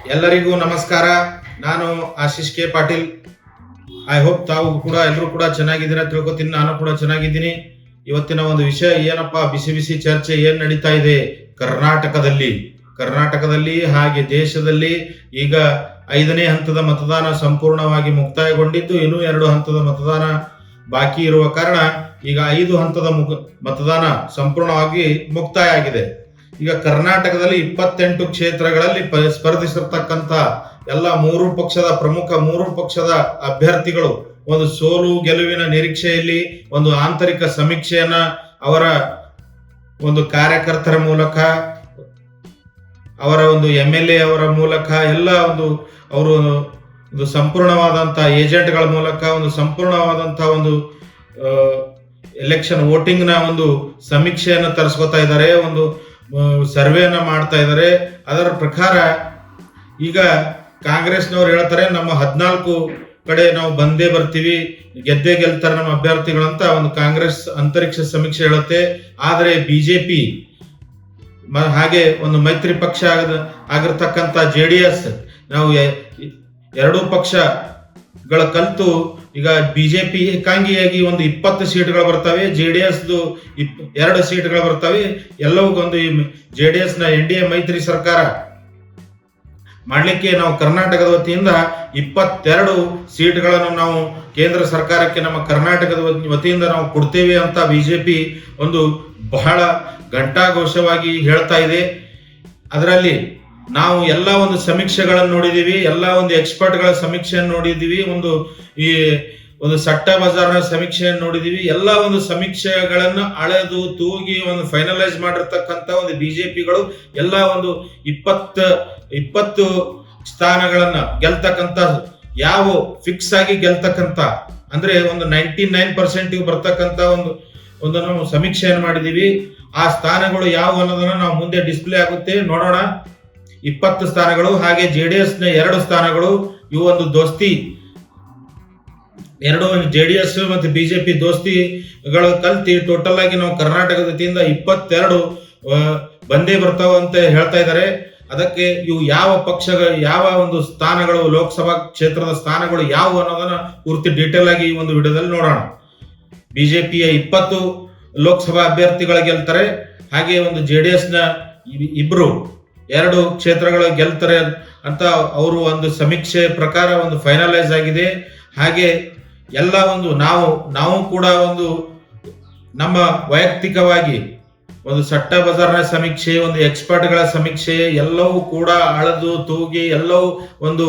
ಎಲ್ಲರಿಗೂ ನಮಸ್ಕಾರ. ನಾನು Ashish K Patil. I hope ತಾವು ಕೂಡ ಎಲ್ಲರೂ ಕೂಡ ಚೆನ್ನಾಗಿದ್ದೀರಾ ತಿಳ್ಕೊತೀನಿ. ನಾನು ಕೂಡ ಚೆನ್ನಾಗಿದ್ದೀನಿ. ಇವತ್ತಿನ ಒಂದು ವಿಷಯ ಏನಪ್ಪಾ, ಬಿಸಿ ಬಿಸಿ ಚರ್ಚೆ ಏನ್ ನಡೀತಾ ಇದೆ ಕರ್ನಾಟಕದಲ್ಲಿ ಹಾಗೆ ದೇಶದಲ್ಲಿ. ಈಗ 5ನೇ ಹಂತದ ಮತದಾನ ಸಂಪೂರ್ಣವಾಗಿ ಮುಕ್ತಾಯಗೊಂಡಿದ್ದು, ಇನ್ನೂ 2 ಹಂತದ ಮತದಾನ ಬಾಕಿ ಇರುವ ಕಾರಣ ಈಗ 5 ಹಂತದ ಮತದಾನ ಸಂಪೂರ್ಣವಾಗಿ ಮುಕ್ತಾಯ ಆಗಿದೆ. ಈಗ ಕರ್ನಾಟಕದಲ್ಲಿ 28 ಕ್ಷೇತ್ರಗಳಲ್ಲಿ ಸ್ಪರ್ಧಿಸಿರ್ತಕ್ಕಂಥ ಎಲ್ಲ ಪ್ರಮುಖ ಮೂರು ಪಕ್ಷದ ಅಭ್ಯರ್ಥಿಗಳು ಒಂದು ಸೋಲು ಗೆಲುವಿನ ನಿರೀಕ್ಷೆಯಲ್ಲಿ ಒಂದು ಆಂತರಿಕ ಸಮೀಕ್ಷೆಯನ್ನ ಅವರ ಒಂದು ಕಾರ್ಯಕರ್ತರ ಮೂಲಕ, ಅವರ ಒಂದು MLA ಅವರ ಮೂಲಕ, ಎಲ್ಲ ಅವರು ಒಂದು ಸಂಪೂರ್ಣವಾದಂತಹ ಏಜೆಂಟ್ಗಳ ಮೂಲಕ ಒಂದು ಸಂಪೂರ್ಣವಾದಂತಹ ಒಂದು ಎಲೆಕ್ಷನ್ ವೋಟಿಂಗ್ ನ ಒಂದು ಸಮೀಕ್ಷೆಯನ್ನು ತರಿಸ್ಕೊತಾ ಇದ್ದಾರೆ, ಒಂದು ಸರ್ವೆಯನ್ನ ಮಾಡ್ತಾ ಇದ್ದಾರೆ. ಅದರ ಪ್ರಕಾರ ಈಗ ಕಾಂಗ್ರೆಸ್ನವ್ರು ಹೇಳ್ತಾರೆ, ನಮ್ಮ 14 ಕಡೆ ನಾವು ಬಂದೇ ಬರ್ತೀವಿ, ಗೆದ್ದೇ ಗೆಲ್ತಾರೆ ನಮ್ಮ ಅಭ್ಯರ್ಥಿಗಳಂತ ಒಂದು ಕಾಂಗ್ರೆಸ್ ಅಂತರಿಕ್ಷ ಸಮೀಕ್ಷೆ ಹೇಳುತ್ತೆ. ಆದರೆ ಬಿಜೆಪಿ ಹಾಗೆ ಒಂದು ಮೈತ್ರಿ ಪಕ್ಷ ಆಗಿರ್ತಕ್ಕಂಥ JDS, ನಾವು 2 ಪಕ್ಷಗಳ ಕಲ್ತು ಈಗ ಬಿಜೆಪಿ ಏಕಾಂಗಿಯಾಗಿ ಒಂದು 20 ಸೀಟ್ಗಳು ಬರ್ತವೆ, JDS 2 ಸೀಟ್ಗಳು ಬರ್ತವೆ. ಎಲ್ಲವೂ ಒಂದು JDS ನ NDA ಮೈತ್ರಿ ಸರ್ಕಾರ ಮಾಡ್ಲಿಕ್ಕೆ ನಾವು ಕರ್ನಾಟಕದ ವತಿಯಿಂದ 22 ಸೀಟ್ಗಳನ್ನು ನಾವು ಕೇಂದ್ರ ಸರ್ಕಾರಕ್ಕೆ ನಮ್ಮ ಕರ್ನಾಟಕದ ವತಿಯಿಂದ ನಾವು ಕೊಡ್ತೇವೆ ಅಂತ ಬಿಜೆಪಿ ಒಂದು ಬಹಳ ಘಂಟಾಘೋಷವಾಗಿ ಹೇಳ್ತಾ ಇದೆ. ಅದರಲ್ಲಿ ನಾವು ಎಲ್ಲ ಒಂದು ಸಮೀಕ್ಷೆಗಳನ್ನು ನೋಡಿದೀವಿ, ಎಲ್ಲ ಒಂದು ಎಕ್ಸ್ಪರ್ಟ್ಗಳ ಸಮೀಕ್ಷೆಯನ್ನು ನೋಡಿದೀವಿ, ಒಂದು ಸಟ್ಟ ಬಜಾರ್ನ ಸಮೀಕ್ಷೆಯನ್ನು ನೋಡಿದೀವಿ. ಎಲ್ಲ ಒಂದು ಸಮೀಕ್ಷೆಗಳನ್ನು ಅಳೆದು ತೂಗಿ ಒಂದು ಫೈನಲೈಸ್ ಮಾಡಿರ್ತಕ್ಕಂಥ ಒಂದು ಬಿಜೆಪಿಗಳು ಎಲ್ಲ ಒಂದು 20 ಸ್ಥಾನಗಳನ್ನ ಗೆಲ್ತಕ್ಕಂಥ, ಯಾವ ಫಿಕ್ಸ್ ಆಗಿ ಗೆಲ್ತಕ್ಕಂಥ, ಅಂದ್ರೆ ಒಂದು 99% ಬರ್ತಕ್ಕಂಥ ಒಂದು ನಾವು ಸಮೀಕ್ಷೆಯನ್ನು ಮಾಡಿದೀವಿ. ಆ ಸ್ಥಾನಗಳು ಯಾವ ಅನ್ನೋದನ್ನ ನಾವು ಮುಂದೆ ಡಿಸ್ಪ್ಲೇ ಆಗುತ್ತೆ, ನೋಡೋಣ. 20 ಸ್ಥಾನಗಳು, ಹಾಗೆ JDS ನ 2 ಸ್ಥಾನಗಳು, ಇವು ಒಂದು ದೋಸ್ತಿ, JDS ಮತ್ತು ಬಿಜೆಪಿ ದೋಸ್ತಿಗಳು ಕಲ್ತಿ ಟೋಟಲ್ ಆಗಿ ನಾವು ಕರ್ನಾಟಕದ ವತಿಯಿಂದ 22 ಬಂದೇ ಬರ್ತಾವ ಅಂತ ಹೇಳ್ತಾ ಇದ್ದಾರೆ. ಅದಕ್ಕೆ ಇವು ಯಾವ ಪಕ್ಷಗಳು, ಯಾವ ಒಂದು ಸ್ಥಾನಗಳು, ಲೋಕಸಭಾ ಕ್ಷೇತ್ರದ ಸ್ಥಾನಗಳು ಯಾವ ಅನ್ನೋದನ್ನ ಪೂರ್ತಿ ಡೀಟೇಲ್ ಆಗಿ ಈ ಒಂದು ವಿಡಿಯೋದಲ್ಲಿ ನೋಡೋಣ. ಬಿಜೆಪಿಯ 20 ಲೋಕಸಭಾ ಅಭ್ಯರ್ಥಿಗಳು ಗೆಲ್ತಾರೆ, ಹಾಗೆ ಒಂದು JDS ನ 2 ಕ್ಷೇತ್ರಗಳು ಗೆಲ್ತಾರೆ ಅಂತ ಅವರು ಒಂದು ಸಮೀಕ್ಷೆ ಪ್ರಕಾರ ಒಂದು ಫೈನಲೈಸ್ ಆಗಿದೆ. ಹಾಗೆ ಎಲ್ಲ ಒಂದು ನಾವು ಕೂಡ ಒಂದು ನಮ್ಮ ವೈಯಕ್ತಿಕವಾಗಿ ಒಂದು ಸಟ್ಟ ಬಜಾರ್ನ ಸಮೀಕ್ಷೆ, ಒಂದು ಎಕ್ಸ್ಪರ್ಟ್ಗಳ ಸಮೀಕ್ಷೆ ಎಲ್ಲವೂ ಕೂಡ ಅಳೆದು ತೂಗಿ ಎಲ್ಲವೂ ಒಂದು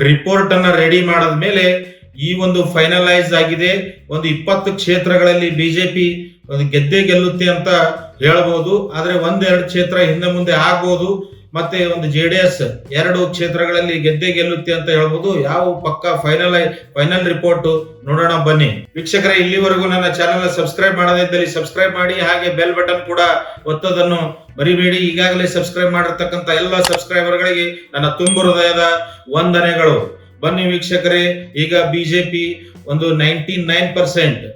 ರಿಪೋರ್ಟ್ ಅನ್ನ ರೆಡಿ ಮಾಡಿದ ಮೇಲೆ ಈ ಒಂದು ಫೈನಲೈಸ್ ಆಗಿದೆ. ಒಂದು 20 ಕ್ಷೇತ್ರಗಳಲ್ಲಿ ಬಿಜೆಪಿ ಒಂದು ಗೆದ್ದೇ ಗೆಲ್ಲುತ್ತೆ ಅಂತ ಹೇಳ್ಬೋದು. ಆದ್ರೆ 1-2 ಕ್ಷೇತ್ರ ಹಿಂದೆ ಮುಂದೆ ಆಗ್ಬೋದು. ಮತ್ತೆ ಒಂದು JDS 2 ಕ್ಷೇತ್ರಗಳಲ್ಲಿ ಗೆದ್ದೇ ಗೆಲ್ಲುತ್ತೆ ಅಂತ ಹೇಳ್ಬೋದು. ಯಾವ ಪಕ್ಕ ಫೈನಲ್ ರಿಪೋರ್ಟ್ ನೋಡೋಣ ಬನ್ನಿ. ವೀಕ್ಷಕರೇ, ಇಲ್ಲಿವರೆಗೂ ನನ್ನ ಚಾನೆಲ್ ಸಬ್ಸ್ಕ್ರೈಬ್ ಮಾಡದಿದ್ದಲ್ಲಿ ಸಬ್ಸ್ಕ್ರೈಬ್ ಮಾಡಿ, ಹಾಗೆ ಬೆಲ್ ಬಟನ್ ಕೂಡ ಒತ್ತೋದನ್ನು ಮರಿಬೇಡಿ. ಈಗಾಗಲೇ ಸಬ್ಸ್ಕ್ರೈಬ್ ಮಾಡಿರ್ತಕ್ಕಂಥ ಎಲ್ಲ ಸಬ್ಸ್ಕ್ರೈಬರ್ಗಳಿಗೆ ನನ್ನ ತುಂಬು ಹೃದಯದ ವಂದನೆಗಳು. ಬನ್ನಿ ವೀಕ್ಷಕರೇ, ಈಗ ಬಿಜೆಪಿ ಒಂದು 99%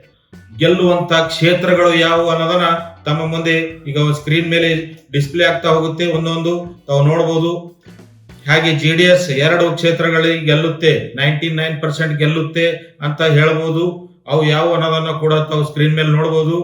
ಗೆಲ್ಲುವಂತ ಕ್ಷೇತ್ರಗಳು ಯಾವುವು ಅನ್ನೋದನ್ನ ತಮ್ಮ ಮುಂದೆ ಈಗ ಸ್ಕ್ರೀನ್ ಮೇಲೆ ಡಿಸ್ಪ್ಲೇ ಆಗ್ತಾ ಹೋಗುತ್ತೆ, ಒಂದೊಂದು ತಾವು ನೋಡಬಹುದು. ಹಾಗೆ JDS 2 ಕ್ಷೇತ್ರಗಳಿಗೆ ಗೆಲ್ಲುತ್ತೆ, 99% ಗೆಲ್ಲುತ್ತೆ ಅಂತ ಹೇಳ್ಬೋದು. ಅವು ಯಾವ ಅನ್ನೋದನ್ನ ಕೂಡ ತಾವು ಸ್ಕ್ರೀನ್ ಮೇಲೆ ನೋಡಬಹುದು.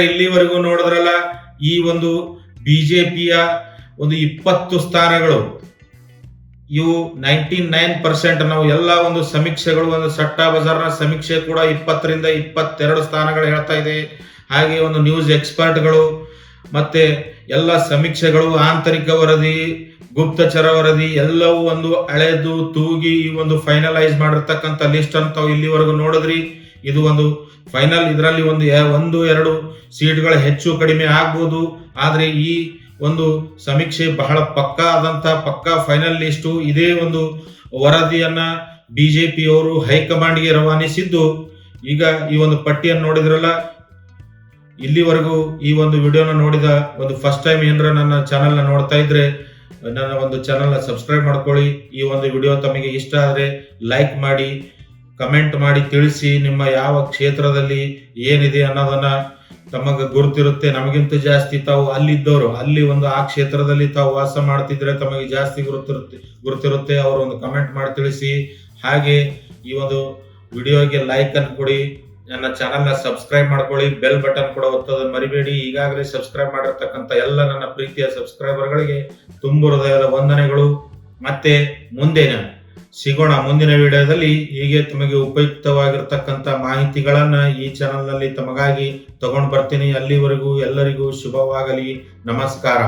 ಇಲ್ಲಿವರೆಗೂ ನೋಡಿದ್ರಲ್ಲ, ಈ ಒಂದು ಬಿಜೆಪಿಯ ಒಂದು 20 ಸ್ಥಾನಗಳು ಇವು 99% ನಾವು ಎಲ್ಲ ಒಂದು ಸಮೀಕ್ಷೆಗಳು, ಒಂದು ಸಟ್ಟಾ ಬಜಾರ್ನ ಸಮೀಕ್ಷೆ ಕೂಡ 20 ರಿಂದ 22 ಸ್ಥಾನಗಳು ಹೇಳ್ತಾ ಇದೆ. ಹಾಗೆ ಒಂದು ನ್ಯೂಸ್ ಎಕ್ಸ್ಪರ್ಟ್ಗಳು ಮತ್ತೆ ಎಲ್ಲ ಸಮೀಕ್ಷೆಗಳು, ಆಂತರಿಕ ವರದಿ, ಗುಪ್ತಚರ ವರದಿ ಎಲ್ಲವೂ ಒಂದು ಹಳೆದು ತೂಗಿ ಈ ಒಂದು ಫೈನಲೈಸ್ ಮಾಡಿರ್ತಕ್ಕಂಥ ಲಿಸ್ಟ್ ಅಂತ ಇಲ್ಲಿವರೆಗೂ ನೋಡಿದ್ರಿ. ಇದು ಒಂದು ಫೈನಲ್, ಇದರಲ್ಲಿ ಒಂದು ಎರಡು ಸೀಟ್ಗಳು ಹೆಚ್ಚು ಕಡಿಮೆ ಆಗ್ಬೋದು. ಆದ್ರೆ ಈ ಒಂದು ಸಮೀಕ್ಷೆ ಬಹಳ ಪಕ್ಕಾ ಆದಂತ ಪಕ್ಕಾ ಫೈನಲ್ ಲಿಸ್ಟು. ಇದೇ ಒಂದು ವರದಿಯನ್ನ ಬಿಜೆಪಿ ಅವರು ಹೈಕಮಾಂಡ್ಗೆ ರವಾನಿಸಿದ್ದು. ಈಗ ಈ ಒಂದು ಪಟ್ಟಿಯನ್ನು ನೋಡಿದ್ರಲ್ಲ, ಇಲ್ಲಿವರೆಗೂ ಈ ಒಂದು ವಿಡಿಯೋನ ನೋಡಿದ ಒಂದು ಫಸ್ಟ್ ಟೈಮ್ ಏನಾರ ನನ್ನ ಚಾನಲ್ನ ನೋಡ್ತಾ ಇದ್ರೆ ನನ್ನ ಒಂದು ಚಾನಲ್ನ ಸಬ್ಸ್ಕ್ರೈಬ್ ಮಾಡ್ಕೊಳ್ಳಿ. ಈ ಒಂದು ವಿಡಿಯೋ ತಮಗೆ ಇಷ್ಟ ಆದರೆ ಲೈಕ್ ಮಾಡಿ, ಕಮೆಂಟ್ ಮಾಡಿ ತಿಳಿಸಿ ನಿಮ್ಮ ಯಾವ ಕ್ಷೇತ್ರದಲ್ಲಿ ಏನಿದೆ ಅನ್ನೋದನ್ನ. ತಮಗೆ ಗುರುತಿರುತ್ತೆ, ನಮಗಿಂತ ಜಾಸ್ತಿ ತಾವು ಅಲ್ಲಿದ್ದವರು, ಅಲ್ಲಿ ಒಂದು ಆ ಕ್ಷೇತ್ರದಲ್ಲಿ ತಾವು ವಾಸ ಮಾಡ್ತಿದ್ರೆ ತಮಗೆ ಜಾಸ್ತಿ ಗುರುತಿರುತ್ತೆ ಅವರು ಒಂದು ಕಮೆಂಟ್ ಮಾಡಿ ತಿಳಿಸಿ. ಹಾಗೆ ಈ ಒಂದು ವಿಡಿಯೋಗೆ ಲೈಕ್ ಅನ್ನು ಕೊಡಿ, ನನ್ನ ಚಾನಲ್ನ ಸಬ್ಸ್ಕ್ರೈಬ್ ಮಾಡ್ಕೊಳ್ಳಿ, ಬೆಲ್ ಬಟನ್ ಕೂಡ ಒತ್ತೋದನ್ನು ಮರಿಬೇಡಿ. ಈಗಾಗಲೇ ಸಬ್ಸ್ಕ್ರೈಬ್ ಮಾಡಿರ್ತಕ್ಕಂಥ ಎಲ್ಲ ನನ್ನ ಪ್ರೀತಿಯ ಸಬ್ಸ್ಕ್ರೈಬರ್ಗಳಿಗೆ ತುಂಬು ಹೃದಯದ ವಂದನೆಗಳು. ಮತ್ತೆ ಸಿಗೋಣ ಮುಂದಿನ ವಿಡಿಯೋದಲ್ಲಿ. ಹೀಗೆ ತಮಗೆ ಉಪಯುಕ್ತವಾಗಿರ್ತಕ್ಕಂಥ ಮಾಹಿತಿಗಳನ್ನ ಈ ಚಾನಲ್ನಲ್ಲಿ ತಮಗಾಗಿ ತಗೊಂಡು ಬರ್ತೀನಿ. ಅಲ್ಲಿವರೆಗೂ ಎಲ್ಲರಿಗೂ ಶುಭವಾಗಲಿ. ನಮಸ್ಕಾರ.